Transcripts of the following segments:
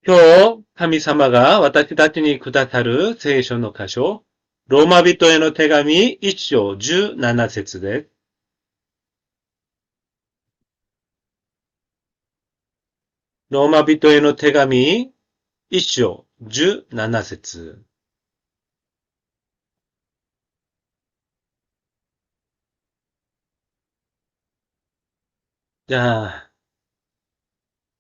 今日、神様が私たちにくださる聖書の箇所、ローマ人への手紙1章17節です。ローマ人への手紙1章17節。じゃあ、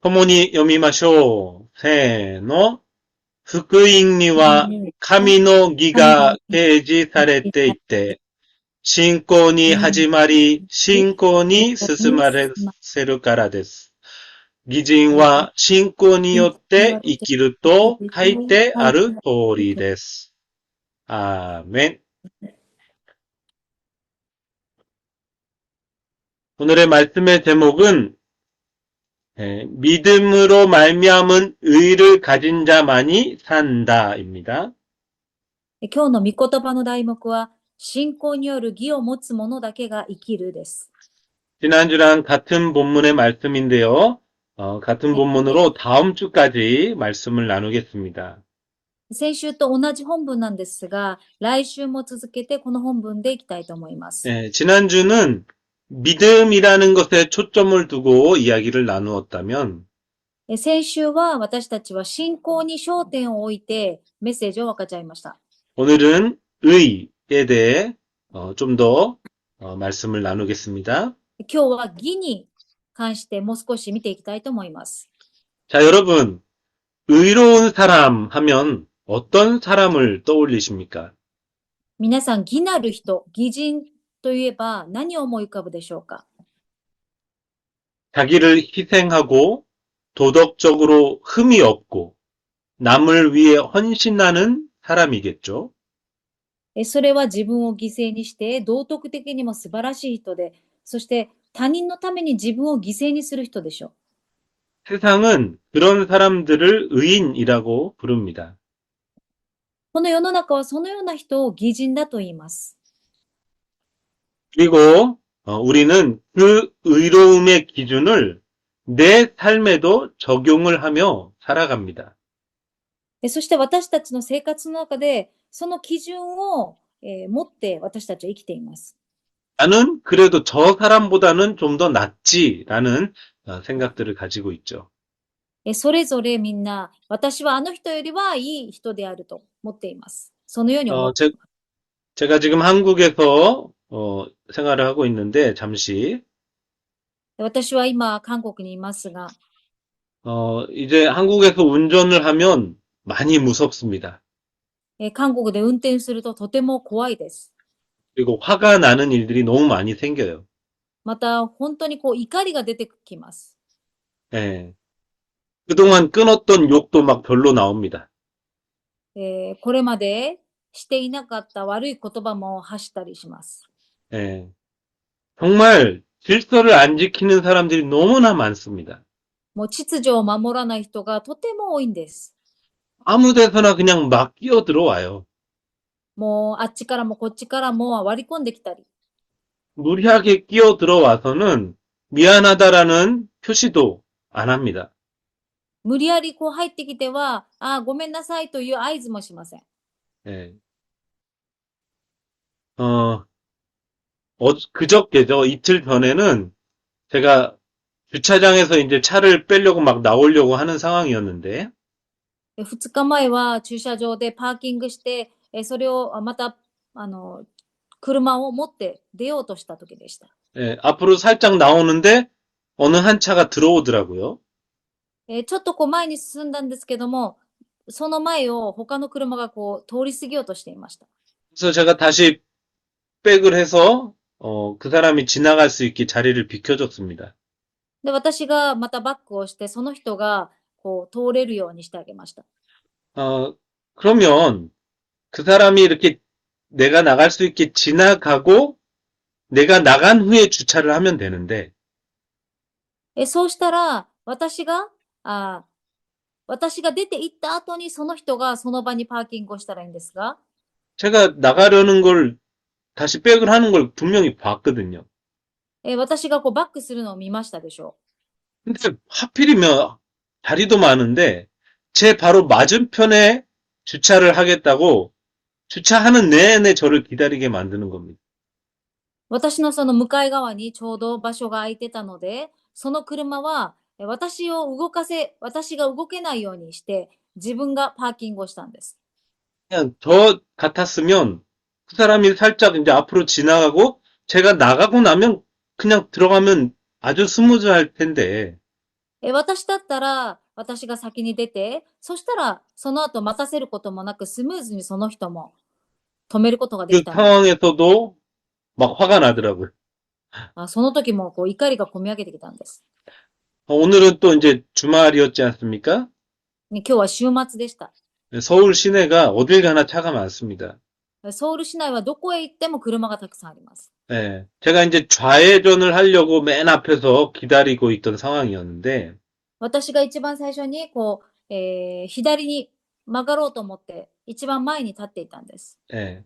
共に読みましょう。せーの。福音には神の義が掲示されていて、信仰に始まり、信仰に進ませるからです。義人は信仰によって生きると書いてある通りです。アーメン. 오늘의 말씀의 제목은 믿음으로 말미암은 의를 가진 자만이 산다입니다. 今日の御言葉の題目は、信仰による義を持つ者だけが生きるです。 지난주랑 같은 본문의 말씀인데요. 같은 본문으로 다음 주까지 말씀을 나누겠습니다. 先週と同じ本文なんですが、来週も続けてこの本文でいきたいと思います。 지난주는 믿음이라는 것에 초점을 두고 이야기를 나누었다면 先週は私たちは信仰に焦点を置いてメッセージを分かち合いました。 오늘은 의에 대해 좀 더 말씀을 나누겠습니다. 今日は義に関してもう少し見ていきたいと思います。 자, 여러분, 의로운 사람 하면 어떤 사람을 떠올리십니까? 皆さん、義なる人、義人といえば何を思い浮かぶでしょうか？ 자기를 희생하고 도덕적으로 흠이 없고 남을 위해 헌신하는 사람이겠죠. それは自分を犠牲にして道徳的にも素晴らしい人で、そして他人のために自分を犠牲にする人でしょう。 세상은 그런 사람들을 의인이라고 부릅니다. この世の中はそのような人を義人だと言います。 그리고 우리는 그 의로움의 기준을 내 삶에도 적용을 하며 살아갑니다. そして私たちの生活の中でその基準を持って私たちは生きています。 나는 그래도 저 사람보다는 좀 더 낫지라는 생각들을 가지고 있죠. それぞれみんな私はあの人よりはいい人であると思っています。そのように思っています。 제가 지금 한국에서 생활을 하고 있는데 잠시 私は今韓国にいますが、 이제 한국에서 운전을 하면 많이 무섭습니다. 韓国で運転するととても怖いです。 그리고 화가 나는 일들이 너무 많이 생겨요. また本当に怒りが出てきます。 예. 그동안 끊었던 욕도 막 별로 나옵니다. これまでしていなかった悪い言葉も発したりします。 예. 정말 질서를 안 지키는 사람들이 너무나 많습니다. もう秩序を守らない人がとても多いんです。 아무 데서나 그냥 막 끼어 들어와요. もうあっちからもこっちからも割り込んできたり、 무리하게 끼어 들어와서는 미안하다라는 표시도 안 합니다. 無理やり入ってきては、ごめんなさいという合図もしません。 예. 그저께죠. 이틀 전에는 제가 주차장에서 이제 차를 빼려고 막 나오려고 하는 상황이었는데, 2日前は駐車場でパーキングして、それをまた、車を持って出ようとした時でした。 예, 앞으로 살짝 나오는데 어느 한 차가 들어오더라고요. ちょっと前に進んだんですけども、その前を他の車が通り過ぎようとしていました。 그래서 제가 다시 백을 해서 그 사람이 지나갈 수 있게 자리를 비켜줬습니다. で、私がまたバックをして、その人が通れるようにしてあげました。 그러면 그 사람이 이렇게 내가 나갈 수 있게 지나가고 내가 나간 후에 주차를 하면 되는데, そうしたら、私が出て行った後にその人がその場にパーキングをしたらいいんですが、 제가 나가려는 걸 다시 백을 하는 걸 분명히 봤거든요. 私がバックするのを見ましたでしょう。 근데 하필이면 자리도 많은데 제 바로 맞은편에 주차를 하겠다고 주차하는 내내 저를 기다리게 만드는 겁니다. 私のその向かい側にちょうど場所が空いてたので、その車は私が動けないようにして、自分がパーキングをしたんです。그냥 저 같았으면 그 사람이 살짝 이제 앞으로 지나가고 제가 나가고 나면 그냥 들어가면 아주 스무즈할 텐데. 私だったら、私が先に出て、そしたら、その後待たせることもなく、スムーズにその人も止めることができ 그 たのに、상황에서도 막 화가 나더라고요. その時もこう怒りがこみ上げてきたんです。 오늘은 또 이제 주말이었지 않습니까? ね、今日は週末でした。 서울 시내가 어딜 가나 차가 많습니다. ソウル市内はどこへ行っても車がたくさんあります。 예, 제가 이제 좌회전을 하려고 맨 앞에서 기다리고 있던 상황이었는데, 私が一番最初にこう、左に曲がろうと思って一番前に立っていたんです。 예.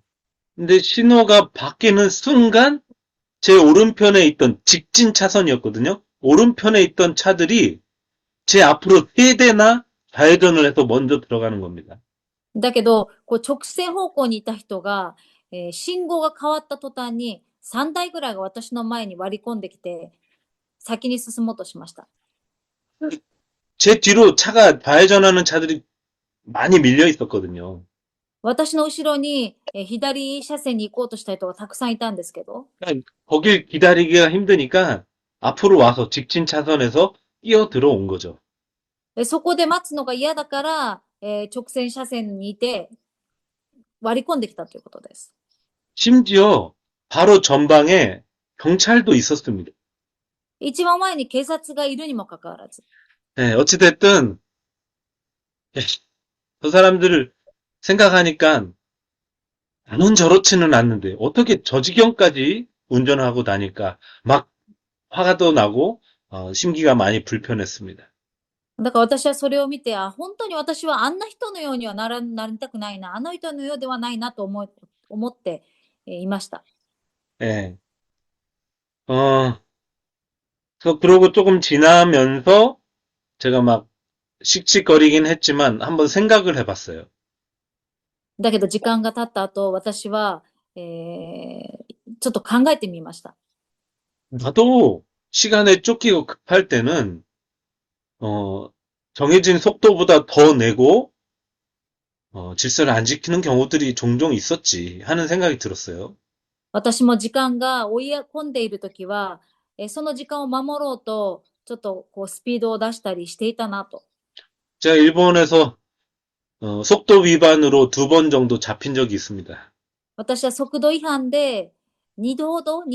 근데 신호가 바뀌는 순간 제 오른편에 있던 직진 차선이었거든요. 오른편에 있던 차들이 제 앞으로 세 대나 좌회전을 해서 먼저 들어가는 겁니다. だけど、こう直線方向にいた人が、信号が変わった途端に3台ぐらいが私の前に割り込んできて、先に進もうとしました。 제 뒤로 차가 좌회전하는 차들이 많이 밀려 있었거든요. 私の後ろに、左車線に行こうとした人がたくさんいたんですけど、 그러니까 거길 기다리기가 힘드니까 앞으로 와서 직진 차선에서 끼어 들어온 거죠. そこで待つのが嫌だから、直線車線にいて割り込んできたということです。 심지어 바로 전방에 경찰도 있었습니다. 一番前に警察がいるにもかかわらず、 네, 어찌됐든 저 사람들을 생각하니까 나는 저렇지는 않는데 어떻게 저 지경까지 운전을 하고 다닐까 막 화가 또 나고 심기가 많이 불편했습니다. だから私はそれを見て、本当に私はあんな人のようにはなりたくないな、あの人のようではないなと思って、いました。 예. 그러고 조금 지나면서 제가 막 씩씩거리긴 했지만 한번 생각을 해봤어요. だけど時間が経った後、私は、ちょっと考えてみました。 나도 시간에 쫓기고 급할 때는 정해진 속도보다 더 내고 질서를 안 지키는 경우들이 종종 있었지 하는 생각이 들었어요. 私も時間が追い込んでいるときは、その時間を守ろうと、ちょっとこうスピードを出したりしていたなと。 제가 일본에서 속도 위반으로 2번 정도 잡힌 적이 있습니다. 私は速度違反で2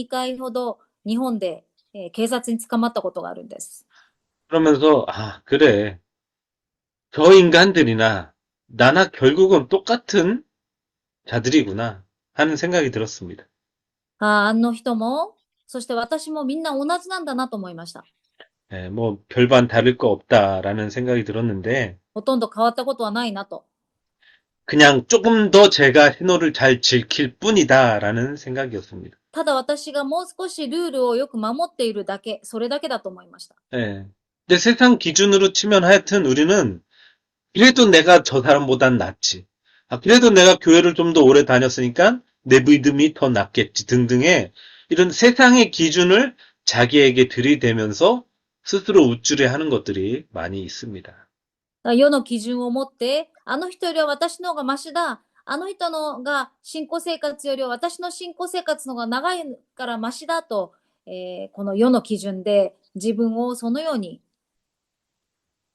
回ほど日本で、警察に捕まったことがあるんです。 그러면서 그래. 저 인간들이나 나나 결국은 똑같은 자들이구나 하는 생각이 들었습니다. あの人も、そして私もみんな同じなんだなと思いました。 예, 뭐 별반 다를 거 없다라는 생각이 들었는데 ほとんど変わったことはないなと。 그냥 조금 더 제가 신호를 잘 지킬 뿐이다라는 생각이었습니다. ただ私がもう少しルールをよく守っているだけ、それだけだと思いました。 예. 근데 세상 기준으로 치면 하여튼 우리는 그래도 내가 저 사람보단 낫지. 그래도 내가 교회를 좀 더 오래 다녔으니까 내 믿음이 더 낫겠지 등등의 이런 세상의 기준을 자기에게 들이대면서 스스로 우쭐해하는 것들이 많이 있습니다. 世の基準を持って、あの人よりは私の方がマシだ。あの人のが信仰生活よりは私の信仰生活の方が長いからマシだと、この世の基準で自分をそのように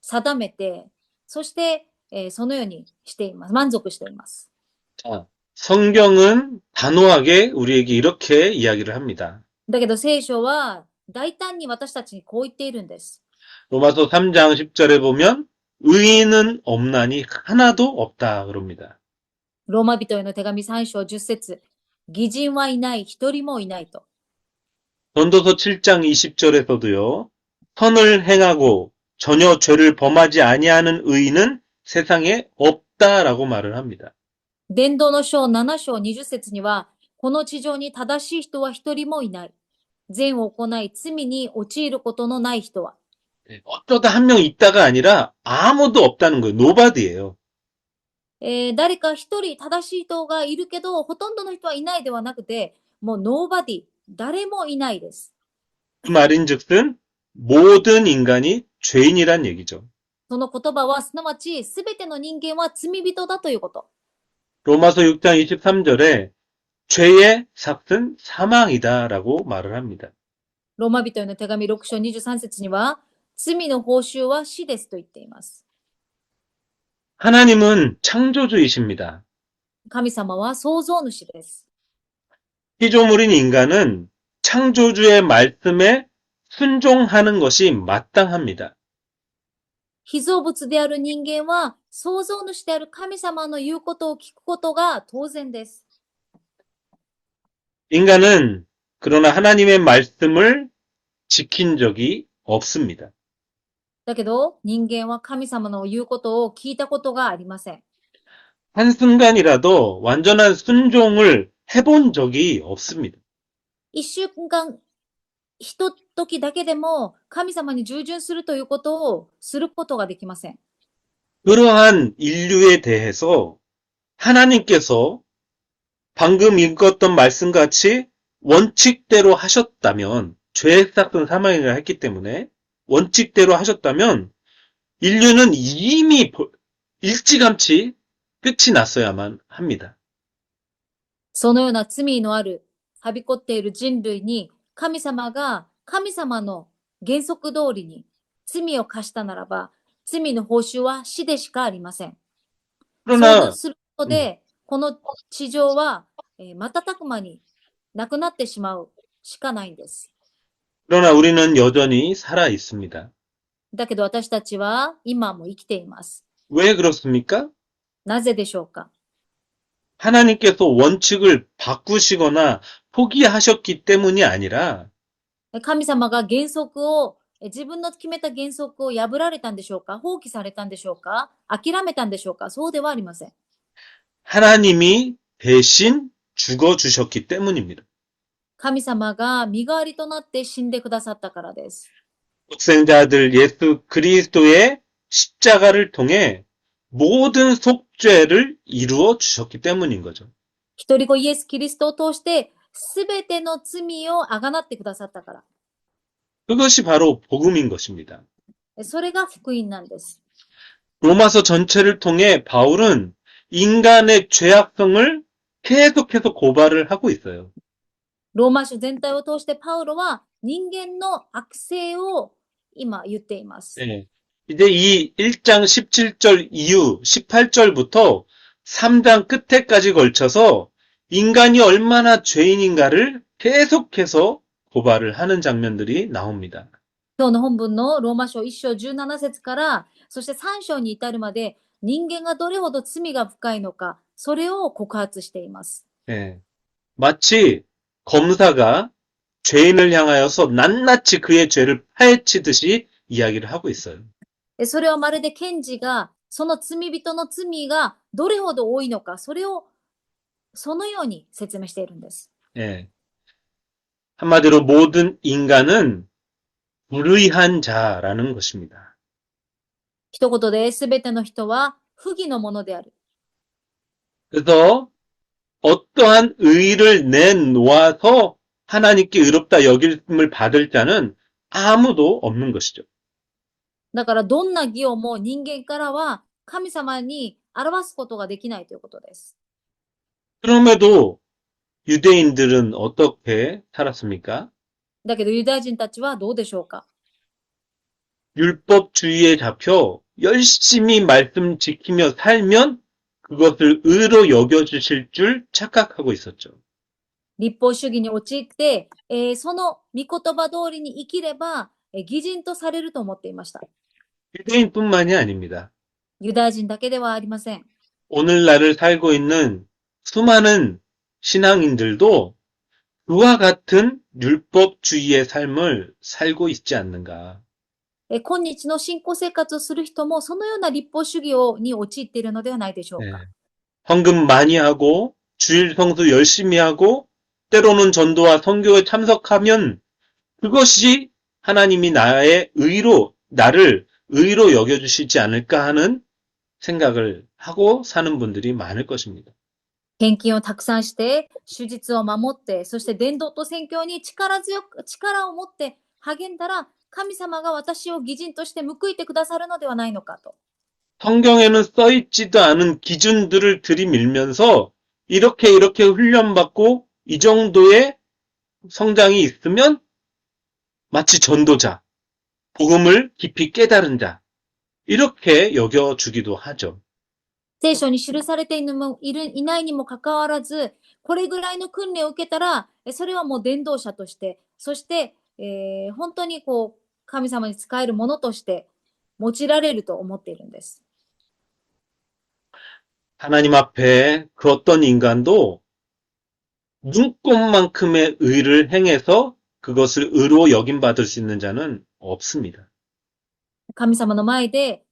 定めて、そして、そのようにしています。満足しています。 자, 성경은 단호하게 우리에게 이렇게 이야기를 합니다. だけど聖書は大胆に私たちにこう言っているんです。 로마서 3장 10절에 보면 의인은 없나니 하나도 없다 그럽니다. ローマ人への手紙3章10節、義人はいない、一人もいないと。 전도서 7장 20절에서도요. 선을 행하고 전혀 죄를 범하지 아니하는 의인은 세상에 없다라고 말을 합니다. 伝道の書7章20節には、この地上に正しい人は一人もいない。善を行い罪に陥ることのない人は。 어쩌다 한 명 있다가 아니라 아무도 없다는 거예요. 노바디예요. 誰か一人正しい人がいるけど、ほとんどの人はいないではなくて、もうノーバディ、誰もいないです。 그 말인즉슨 모든 인간이 죄인이란 얘기죠. その言葉は、すなわち、すべての人間は罪人だということ。 로마서 6장 23절에 죄의 삭은 사망이다라고 말을 합니다. ローマ人への手紙6章23節には、罪の報酬は死ですと言っています。 하나님은 창조주이십니다. 神様は創造主です。 피조물인 인간은 창조주의 말씀에 순종하는 것이 마땅합니다. 被造物である人間は、創造主である神様の言うことを聞くことが当然です。 인간은 그러나 하나님의 말씀을 지킨 적이 없습니다. だけど、人間は神様の言うことを聞いたことがありません。 한순간이라도 완전한 순종을 해본 적이 없습니다. 一週間、ひと時だけでも神様に従順するということをすることができません。 그러한 인류에 대해서 하나님께서 방금 읽었던 말씀같이 원칙대로 하셨다면, 죄의 삭은 사망이라 했기 때문에 원칙대로 하셨다면 인류는 이미 일찌감치 끝이 났어야만 합니다. そのような罪のある、はびこっている人類に、神様が神様の原則通りに罪を犯したならば、罪の報酬は死でしかありません。そう 그러나 することで、この地上は、瞬く間になくなってしまうしかないんです。 그러나 우리는 여전히 살아 있습니다. だけど私たちは今も生きています。 왜 그렇습니까? なぜでしょうか。 하나님께서 원칙을 바꾸시거나 포기하셨기 때문이 아니라 神様が原則を、自分の決めた原則を破られたんでしょうか、放棄されたんでしょうか、諦めたんでしょうか、そうではありません。 하나님이 대신 죽어주셨기 때문입니다. 神様が身代わりとなって死んでくださったからです。 독생자들 예수 그리스도의 십자가를 통해 모든 속죄를 이루어 주셨기 때문인 거죠. 一人子イエス・キリストを通して、すべての罪をあがなってくださったから。 그것이 바로 복음인 것입니다. それが福音なんです。 로마서 전체를 통해 바울은 인간의 죄악성을 계속해서 고발을 하고 있어요. ローマ書全体を通してパウロは人間の悪性を今言っています。 네. 이제 이 1장 17절 이후 18절부터 3장 끝에까지 걸쳐서 인간이 얼마나 죄인인가를 계속해서 고발을 하는 장면들이 나옵니다. 今日の本文のローマ書1章17節から、そして3章に至るまで人間がどれほど罪が深いのか、それを告発しています。 네. 마치 검사가 죄인을 향하여서 낱낱이 그의 죄를 파헤치듯이 이야기를 하고 있어요. それはまるで検事がその罪人の罪がどれほど多いのか、それをそのように説明しているんです。 예. 한마디로 모든 인간은 불의한 자라는 것입니다. 一言で全ての人は不義のものである。 그래서 어떠한 의의를 내놓아서 하나님께 의롭다 여김을 받을 자는 아무도 없는 것이죠. だからどんな義をも人間からは神様に表すことができないということです。 그럼에도 유대인들은 어떻게 살았습니까? だけどユダヤ人たちはどうでしょうか。 율법주의에 잡혀 열심히 말씀 지키며 살면 그것을 의로 여겨주실 줄 착각하고 있었죠. 立法主義に陥って、その御言葉通りに生きれば、義人とされると思っていました。 유대인뿐만이 아닙니다. ユダヤ人だけではありません。 오늘날을 살고 있는 수많은 신앙인들도 그와 같은 율법주의의 삶을 살고 있지 않는가. 今日の信仰生活をする人もそのような立法主義に陥っているのではないでしょう 네. か。 헌금 많이 하고 주일 성수 열심히 하고 때로는 전도와 선교에 참석하면 그것이 하나님이 나의 의로 나를 의로 여겨주시지 않을까 하는 생각을 하고 사는 분들이 많을 것입니다. 献金をたくさんして、手術を守って、そして伝道と宣教に力を持って励んだら、神様が私を義人として報いてくださるのではないのかと。 성경에는 써있지도 않은 기준들을 들이밀면서 이렇게 훈련받고 이 정도의 성장이 있으면 마치 전도자, 복음을 깊이 깨달은 자, 이렇게 여겨주기도 하죠. 聖書に記されていないにもかかわらず、これぐらいの訓練を受けたら、それはもう伝道者として、そして、本当にこう、神様に仕えるものとして用いられると思っているんです。 하나님 앞에 그 어떤 인간도 눈꼽만큼의 의를 행해서 그것을 의로 여김받을 수 있는 자는 없습니다. 神様の前で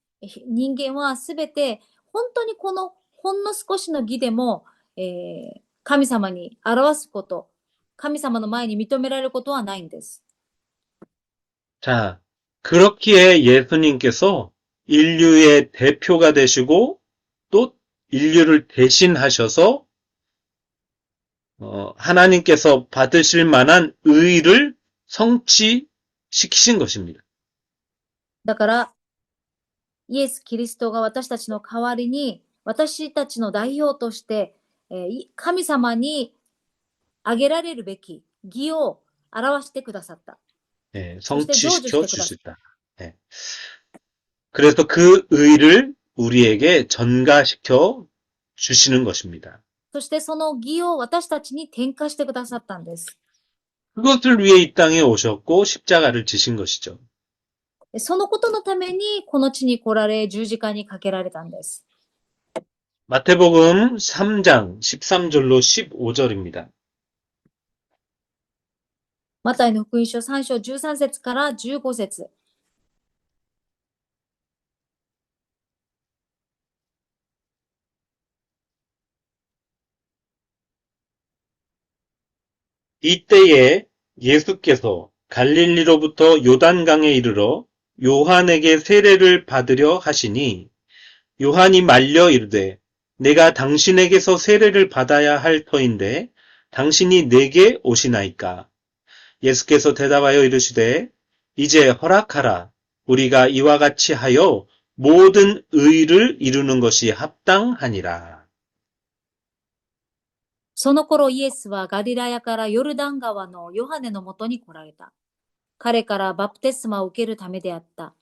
人間はすべて本当にこのほんの少しの義でも、神様に表すこと、神様の前に認められることはないんです。 자, 그렇기에 예수님께서 인류의 대표가 되시고 또 인류를 대신하셔서 하나님께서 받으실 만한 의를 성취시키신 것입니다. だから、イエス・キリストが私たちの代わりに、私たちの代表として、神様にあげられるべき義を表してくださった。 네, そして成就して 성취시켜 くださった。 주셨다. 네. 그래서 그 의를 우리에게 전가시켜 주시는 것입니다. そしてその義を私たちに転化してくださったんです。 그것을 위해 이 땅에 오셨고 십자가를 지신 것이죠. そのことのためにこの地に来られ十字架にかけられたんです。 마태복음 3장 13절로 15절입니다. マタイの福音書3章13節から15節。 이때에 예수께서 갈릴리로부터 요단강에 이르러 요한에게 세례를 받으려 하시니 요한이 말려 이르되 내가 당신에게서 세례를 받아야 할 터인데 당신이 내게 오시나이까. 예수께서 대답하여 이르시되 이제 허락하라. 우리가 이와 같이 하여 모든 의를 이루는 것이 합당하니라. その頃イエスはガリラヤからヨルダン川のヨハネのもとに来られた。彼からバプテスマを受けるためであった。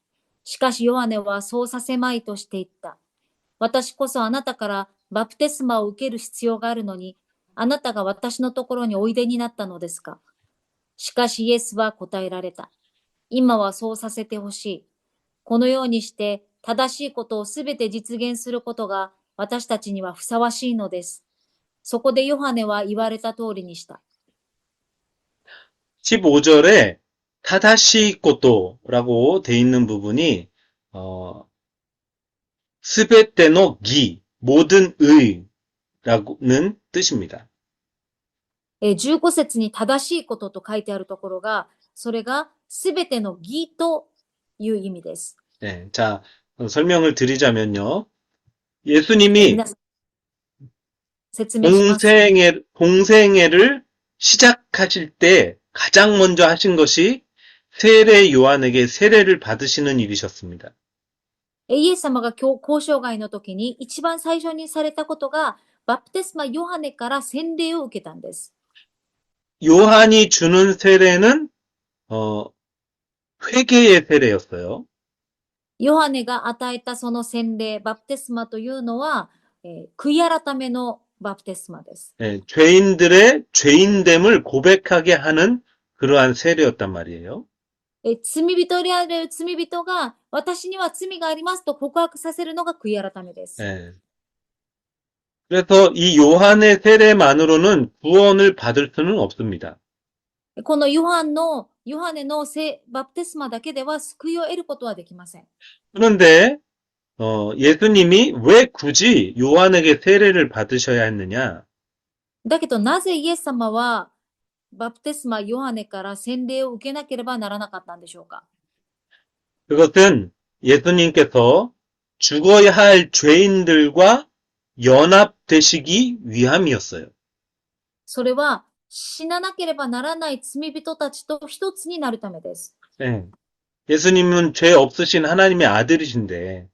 しかしヨハネはそうさせまいとして言った。私こそあなたからバプテスマを受ける必要があるのに、あなたが私のところにおいでになったのですか。しかしイエスは答えられた。今はそうさせてほしい。このようにして正しいことをすべて実現することが私たちにはふさわしいのです。そこでヨハネは言われた通りにした。 15절에 타다시 고토라고 돼 있는 부분이 스베테노 기 모든 의라는 뜻입니다. 15節に正しいことと書いてあるところが、それがすべての義という意味です。 네, 자, 설명을 드리자면요. 예수님이 皆さん説明します。 공생애를 시작하실 때 가장 먼저 하신 것이 세례 요한에게 세례를 받으시는 일이셨습니다. イエス様が交渉外の時に一番最初にされたことが、バプテスマヨハネから洗礼を受けたんです。 요한이 주는 세례는 회개의 세례였어요. ヨハネが与えたその洗礼、バプテスマというのは、悔い改めのバプテスマです。 네, 죄인들의 죄인됨을 고백하게 하는 그러한 세례였단 말이에요. 罪人である罪人が、私には罪がありますと告白させるのが悔い改めです。 네. 그래서 이 요한의 세례만으로는 구원을 받을 수는 없습니다. このヨハネのバプテスマだけでは救いを得ることはできません。 그런데 예수님이 왜 굳이 요한에게 세례를 받으셔야 했느냐? だけどなぜイエス様はバプテスマヨハネから洗礼を受けなければならなかったんでしょうか。 그것은 예수님께서 죽어야 할 죄인들과 연합되시기 위함이었어요. それは死ななければならない罪人たちと一つになるためです。 예. 예수님은 죄 없으신 하나님의 아들이신데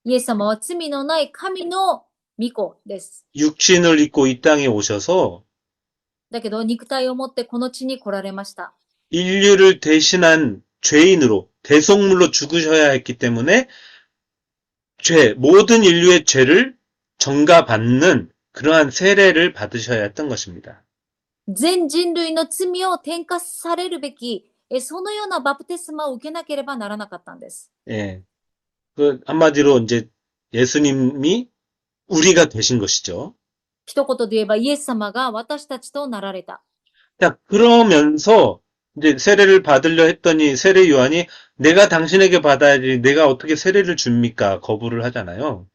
イエス様は罪のない神の御子です。 육신을 입고 이 땅에 오셔서 だけど肉体を持ってこの地に来られました。 인류를 대신한 죄인으로 대속물로 죽으셔야 했기 때문에 모든 인류의 죄를 전가받는 그러한 세례를 받으셔야 했던 것입니다. 全人類の罪を転嫁されるべき、そのようなバプテスマを受けなければならなかったんです。 예. 그 한마디로 이제 예수님이 우리가 되신 것이죠. 一言で言えばイエス様が私たちとなられた。 자, 그러면서 이제 세례를 받으려 했더니 세례 요한이 내가 당신에게 받아야지 내가 어떻게 세례를 줍니까? 거부를 하잖아요.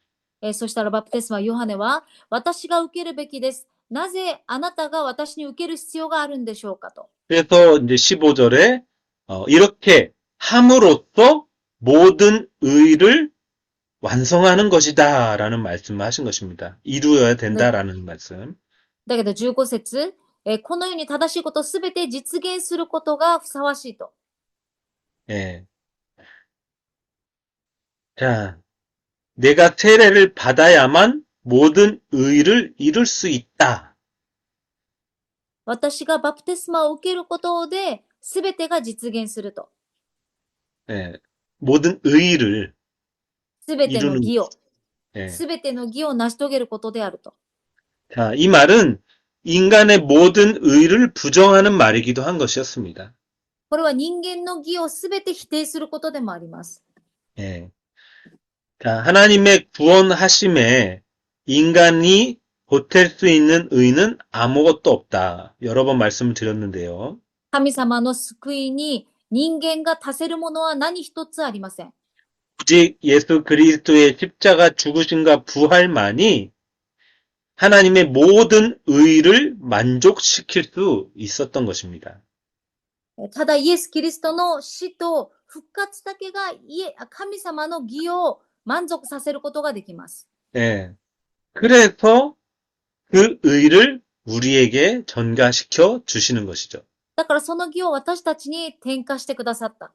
そしたらバプテスマヨハネは、私が受けるべきです。なぜあなたが私に受ける必要があるんでしょうかと。 그래서 이제 15절에 이렇게 함으로써 모든 의를 완성하는 것이다라는 말씀을 하신 것입니다. 이루어야 된다라는 말씀. だけど15節、このように正しいことすべて実現することがふさわしいと。 예. 자, 내가 세례를 받아야만 모든 의를 이룰 수 있다. 私がバプテスマを受けることで、すべてが実現すると。 예. 모든 의를 すべての 이루는 義を、 예. すべての義を成し遂げることであると。 자, 이 말은 인간의 모든 의를 부정하는 말이기도 한 것이었습니다. これは人間の義をすべて否定することでもあります。 예. 자, 하나님의 구원하심에 인간이 보탤 수 있는 의는 아무것도 없다. 여러 번 말씀을 드렸는데요. 神様の救いに人間が足せるものは何一つありません。 오직 예수 그리스도의 십자가 죽으심과 부활만이 하나님의 모든 의를 만족시킬 수 있었던 것입니다. ただイエス・キリストの死と復活だけが神様の義を満足させることができます。 예. 그래서 그 의를 우리에게 전가시켜 주시는 것이죠. だからその義を私たちに転嫁してくださった。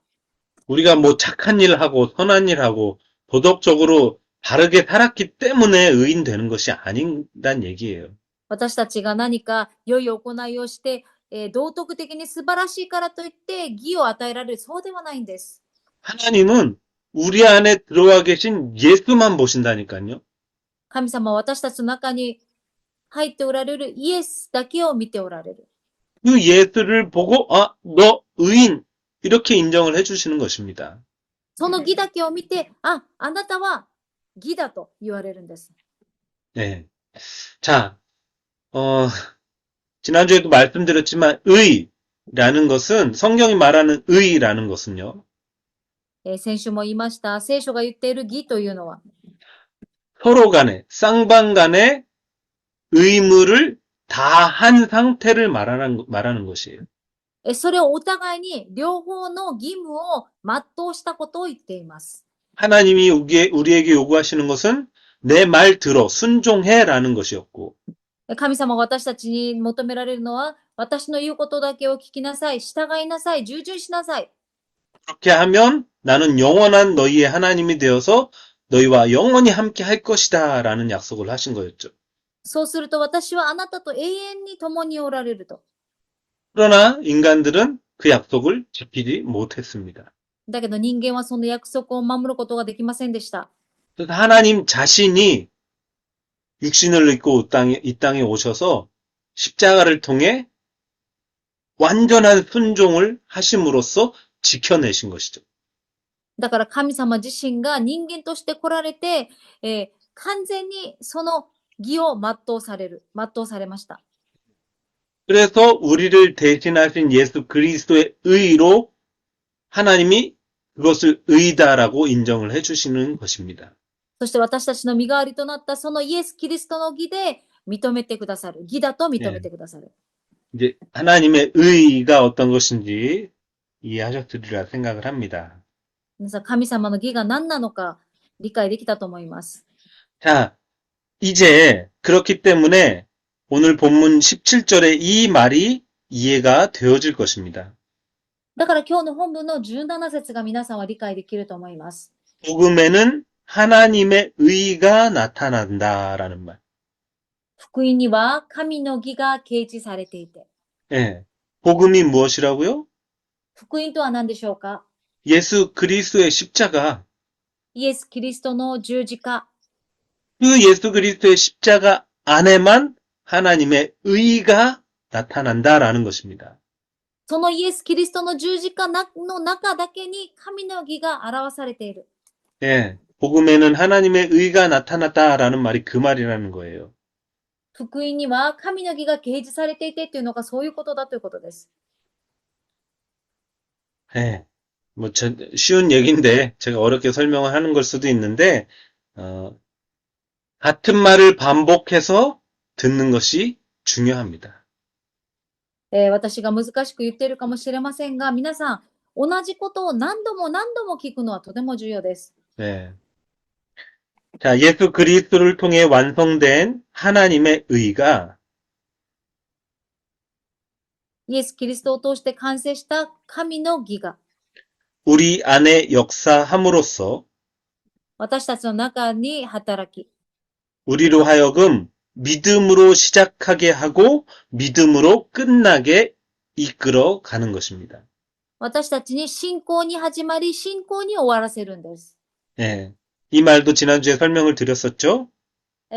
우리가 뭐 착한 일 하고 선한 일 하고 도덕적으로 바르게 살았기 때문에 의인 되는 것이 아닌다는 얘기예요. 私たちが何か良い行いをして、道徳的に素晴らしいからといって義を与えられる、そうではないんです。 하나님은 우리 안에 들어와 계신 예수만 보신다니까요. 神様は私たちの中に入っておられるイエスだけを見ておられる。 그 예수를 보고 너 의인 이렇게 인정을 해주시는 것입니다. その義だけを見て、あなたは義だと言われるんです。 네. 자, 지난주에도 말씀드렸지만 의라는 것은 성경이 말하는 의라는 것은요. 先週も言いました、聖書が言っている義というのは、 서로 간에 쌍방 간에 의무를 다한 상태를 말하는 것이에요. それをお互いに両方の義務を全うしたことを言っています。 하나님이 우리에게 요구하시는 것은 내 말 들어 순종해라는 것이었고 神様が私たちに求められるのは、私の言うことだけを聞きなさい、従いなさい、従順しなさい。 그렇게 하면 나는 영원한 너희의 하나님이 되어서 너희와 영원히 함께 할 것이다 라는 약속을 하신 거였죠. そうすると私はあなたと永遠に共におられると。 그러나 인간들은 그 약속을 지키지 못했습니다. だけど人間はその約束を守ることができませんでした。 그래서 하나님 자신이 육신을 입고 이 땅에 오셔서 십자가를 통해 완전한 순종을 하심으로써 지켜내신 것이죠. だから神様自身が人間として来られて、完全にその義を全うされました。 그래서 우리를 대신하신 예수 그리스도의 의로 하나님이 그것을 의다라고 인정을 해주시는 것입니다. そして私たちの身代わりとなったそのイエス・キリストの義で認めてくださる。義だと認めてくださる。 이제 하나님의 의가 어떤 것인지 이해하셨으리라 생각을 합니다. 皆さん、神様の義が何なのか理解できたと思います。 자, 이제 그렇기 때문에 오늘 본문 17절의 이 말이 이해가 되어질 것입니다. だから今日の本文の17節が皆さんは理解できると思います。 복음에는 하나님의 의가 나타난다라는 말. 福音には神の義が掲示されていて、 예. 복음이 무엇이라고요? 福音とは何でしょうか？ 예수 그리스도의 십자가. イエス・キリストの十字架。 그 예수 그리스도의 십자가 안에만 하나님의 의가 나타난다라는 것입니다. そのイエス・キリストの十字架の中だけに神の義が表されている。 예. 복음에는 하나님의 의가 나타났다라는 말이 그 말이라는 거예요. 福音には神の義が掲示されていてというのがそういうことだということです。 예. 쉬운 얘기인데 제가 어렵게 설명을 하는 걸 수도 있는데 같은 말을 반복해서 듣는 것이 중요합니다. 私が難しく言っているかもしれませんが、皆さん、同じことを何度も何度も聞くのはとても重要です。 네. 자, 예수 그리스도를 통해 완성된 하나님의 의가 イエス・キリストを通して完成した神の義が 우리 안에 역사함으로써 私たちの中に働き、 우리로 하여금 믿음으로 시작하게 하고 믿음으로 끝나게 이끌어 가는 것입니다. 私たちに信仰に始まり、信仰に終わらせるんです。 예. 이 말도 지난주에 설명을 드렸었죠?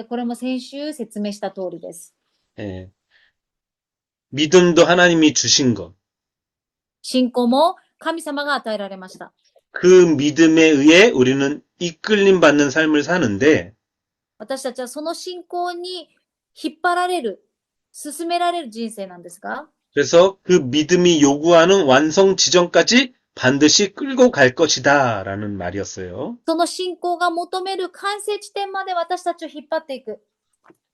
これも先週説明した通りです。 예. 믿음도 하나님이 주신 것. 信仰も神様が与えられました。 그 믿음에 의해 우리는 이끌림 받는 삶을 사는데 私たちはその信仰に引っ張られる、進められる人生なんですが、 그래서 그 믿음이 요구하는 완성 지점까지 반드시 끌고 갈 것이다 라는 말이었어요. その信仰が求める完成地点まで私たちを引っ張っていく。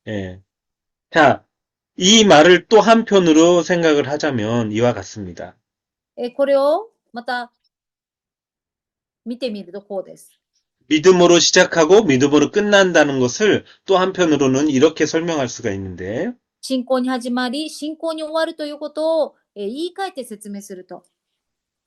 예. 자, 이 말을 또 한편으로 생각을 하자면 이와 같습니다. これをまた見てみるとこうです。 믿음으로 시작하고 믿음으로 끝난다는 것을 또 한편으로는 이렇게 설명할 수가 있는데 信仰に始まり、信仰に終わるということを言い換えて説明すると、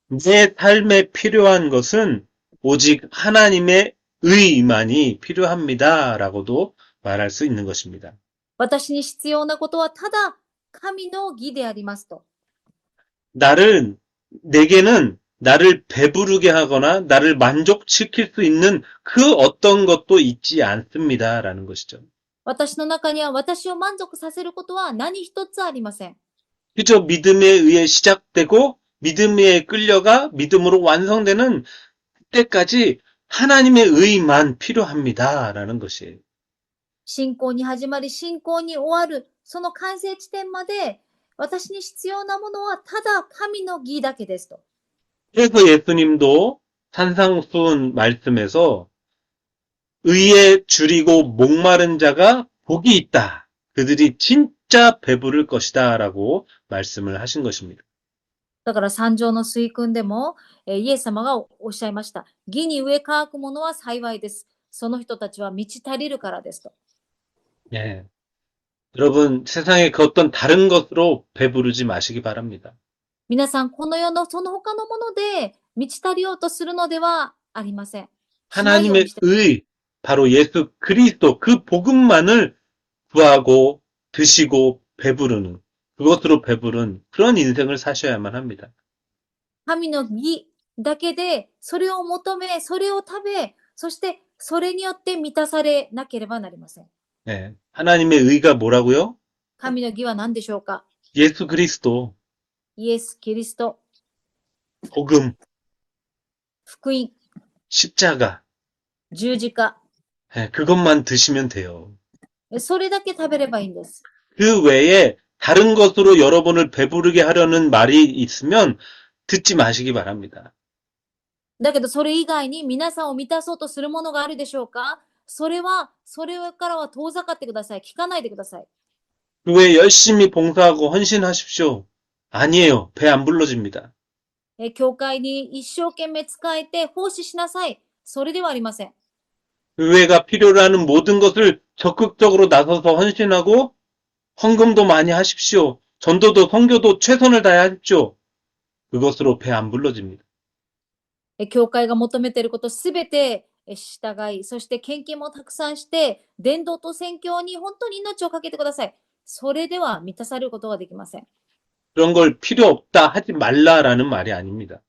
내 삶에 필요한 것은 오직 하나님의 의만이 필요합니다 라고도 말할 수 있는 것입니다. 私に必要なことはただ神の義でありますと。 내게는 나를 배부르게 하거나 나를 만족시킬 수 있는 그 어떤 것도 있지 않습니다 라는 것이죠. 私の中には私を満足させることは何一つありません。 그저 믿음에 의해 시작되고 믿음에 끌려가 믿음으로 완성되는 때까지 하나님의 의만 필요합니다 라는 것이에요. 信仰に始まり、信仰に終わる、その完成地点まで、私に必要なものはただ神の義だけですと。 그래서 예수님도 산상수훈 말씀에서 의에 줄이고 목마른 자가 복이 있다. 그들이 진짜 배부를 것이다 라고 말씀을 하신 것입니다. だから三条の水訓でも、イエス様がおっしゃいました。義に植え乾くものは幸いです。その人たちは満ち足りるからですと。 예. 여러분, 세상의 그 어떤 다른 것으로 배부르지 마시기 바랍니다. 皆さん、この世のその他のもので満ち足りようとするのではありません。しないように 하나님의 して 의, 바로 예수 그리스도 그 복음만을 구하고 드시고 배부르는, 그것으로 배부른 그런 인생을 사셔야만 합니다. 神の義だけで、それを求め、それを食べ、そしてそれによって満たされなければなりません。 예. 하나님의 의가 뭐라고요? 神の義は何でしょうか？ 예수 그리스도, イエス・キリスト、 복음, 福音、 십자가, 十字架、 예, 그것만 드시면 돼요. それだけ食べればいいんです。 그 외에 다른 것으로 여러분을 배부르게 하려는 말이 있으면 듣지 마시기 바랍니다. だけどそれ以外に皆さんを満たそうとするものがあるでしょうか？それからは遠ざかってください。聞かないでください。 교회 열심히 봉사하고 헌신하십시오. 아니에요. 배 안 불러집니다. 教会に一生懸命使えて奉仕しなさい。それではありません。 교회가 필요로 하는 모든 것을 적극적으로 나서서 헌신하고 헌금도 많이 하십시오. 전도도 선교도 최선을 다해 하십시오. 그것으로 배 안 불러집니다. 教会が求めていることすべて従い、そして献金もたくさんして、伝道と宣教に本当に命をかけてください。それでは満たされることができません。 그런 걸 필요 없다 하지 말라라는 말이 아닙니다.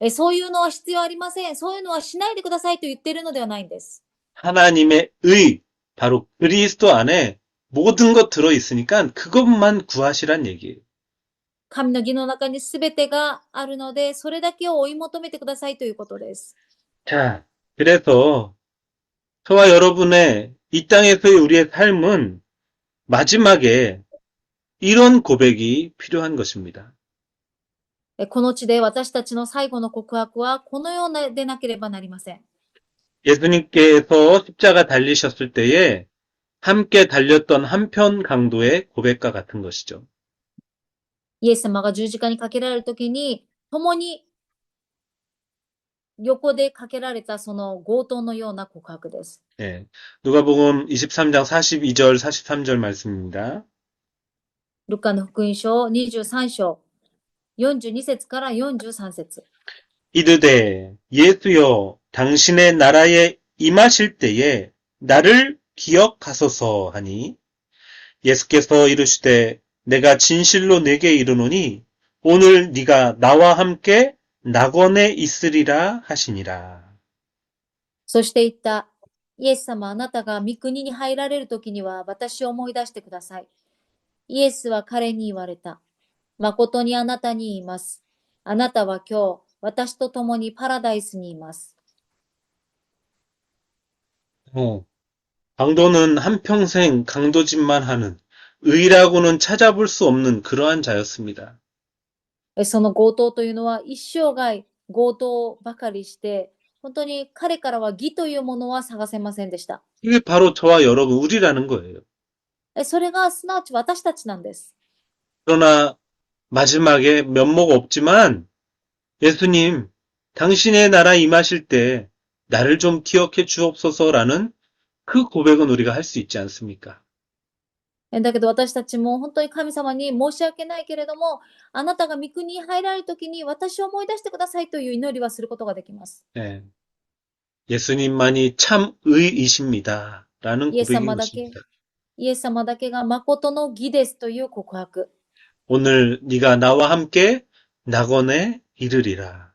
そういうのは必要ありません。そういうのはしないでくださいと言っているのではないんです。 하나님의 의, 바로 그리스도 안에 모든 것 들어있으니까 그것만 구하시란 얘기예요. 神の義の中にすべてがあるので、それだけを追い求めてくださいということです。 자, 그래서 저와 여러분의 이 땅에서의 우리의 삶은 마지막에 이런 고백이 필요한 것입니다. この地で私たちの最後の告白はこのようなでなければなりません。 예수님께서 십자가 달리셨을 때에 함께 달렸던 한편 강도의 고백과 같은 것이죠. イエス様が十字架にかけられるときに、共に横でかけられたその強盗のような告白です。 예. 누가복음 23장 42절, 43절 말씀입니다. ルカの福音書23章42節から43節。 이르되 예수여 당신의 나라에 임하실 때에 나를 기억하소서 하니 예수께서 이르시되 내가 진실로 내게 이르노니 오늘 네가 나와 함께 낙원에 있으리라 하시니라. そして言った。イエス様、あなたが御国に入られるときには私を思い出してください。イエスは彼に言われた。誠にあなたに言います。あなたは今日、私と共にパラダイスにいます。 강도는 한평생 강도짓만 하는 의라고는 찾아볼 수 없는 그러한 자였습니다. その強盗というのは一生涯強盗ばかりして、本当に彼からは義というものは探せませんでした。 이게 바로 저와 여러분 우리라는 거예요. それがすなわち私たちなんです。 그러나 마지막에 면목 없지만 예수님, 당신의 나라 임하실 때 나를 좀 기억해 주옵소서라는 그 고백은 우리가 할 수 있지 않습니까? だけど私たちも本当に神様に申し訳ないけれども、あなたが御国に入られるときに私を思い出してくださいという祈りはすることができます。 네. 예수님만이 참 의이십니다. 라는 イエス 고백인 様だけ、 것입니다. イエス様だけが誠の義ですという告白。 오늘 네가 나와 함께 낙원에 이르리라.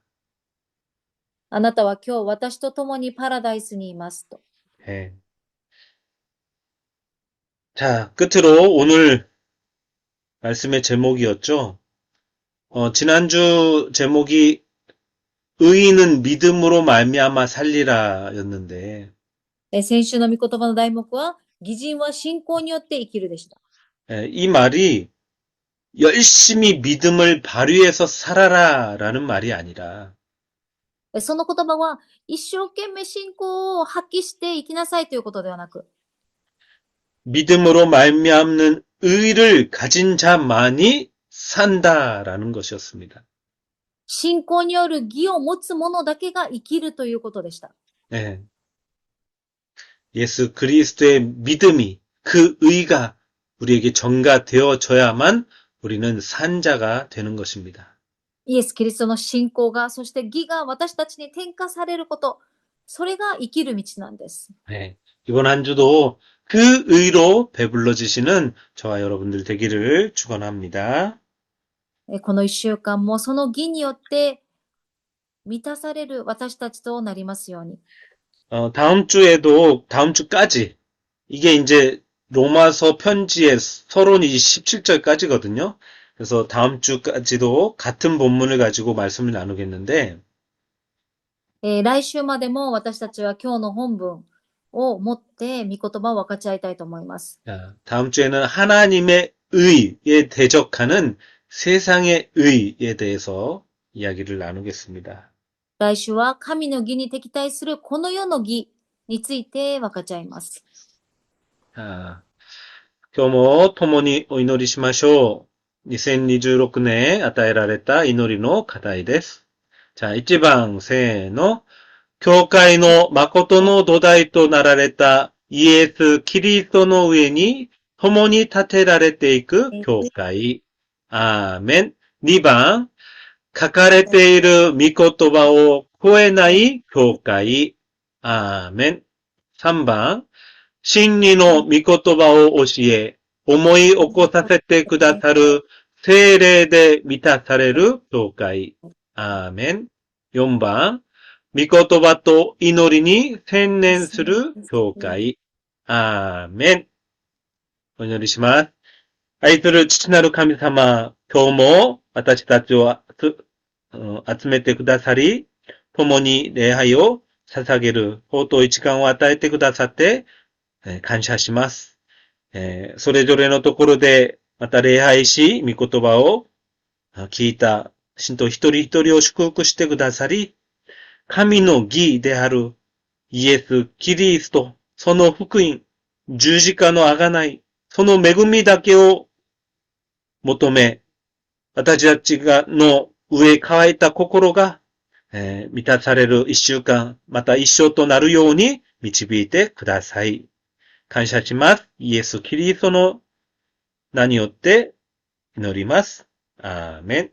あなたは今日私と共にパラダイスにいますと。 네. 자, 끝으로 오늘 말씀의 제목이었죠. 지난주 제목이 의인은 믿음으로 말미암아 살리라였는데 先週の御言葉の題目は、義人は信仰によって生きるでした。 이 말이 열심히 믿음을 발휘해서 살아라라는 말이 아니라 その言葉は、一生懸命信仰を発揮して生きなさいということではなく、 믿음으로 말미암는 의를 가진 자만이 산다라는 것이었습니다. 信仰による義を持つ者だけが生きるということでした。 네. 예수 그리스도의 믿음이 그 의가 우리에게 전가되어져야만 우리는 산 자가 되는 것입니다. イエス・キリストの信仰が、そして義が私たちに転化されること、それが生きる道なんです。 네. 이번 한 주도 그 의로 배불러지시는 저와 여러분들 되기를 축원합니다. この一週間もその義によって満たされる私たちとなりますように。 다음 주에도 다음 주까지 이게 이제 로마서 편지의 서론이 17절까지거든요. 그래서 다음 주까지도 같은 본문을 가지고 말씀을 나누겠는데 来週までも私たちは今日の本文を持って御言葉を分かち合いたいと思います。 자, 다음 주에는 하나님의 의에 대적하는 세상의 의에 대해서 이야기를 나누겠습니다. 来週は神の義に敵対するこの世の義について分かち合います。 자, 今日も共にお祈りしましょう。2026年与えられた祈りの課題です。じゃあ、1番、せーの。教会の誠の土台となられたイエス・キリストの上に共に建てられていく教会。アーメン。2番、書かれている御言葉を超えない教会。アーメン。3番、真理の御言葉を教え、思い起こさせてくださる精霊で満たされる教会。アーメン。4番、御言葉と祈りに専念する教会。アーメン。お祈りします。愛する父なる神様、今日も私たちを集めてくださり、共に礼拝を捧げる尊い時間を与えてくださって感謝します。それぞれのところでまた礼拝し、御言葉を聞いた信徒一人一人を祝福してくださり、神の義であるイエス・キリスト、その福音、十字架の贖い、その恵みだけを求め、私たちの飢え乾いた心が、満たされる一週間、また一生となるように導いてください。感謝します。イエス・キリストの名によって祈ります。アーメン。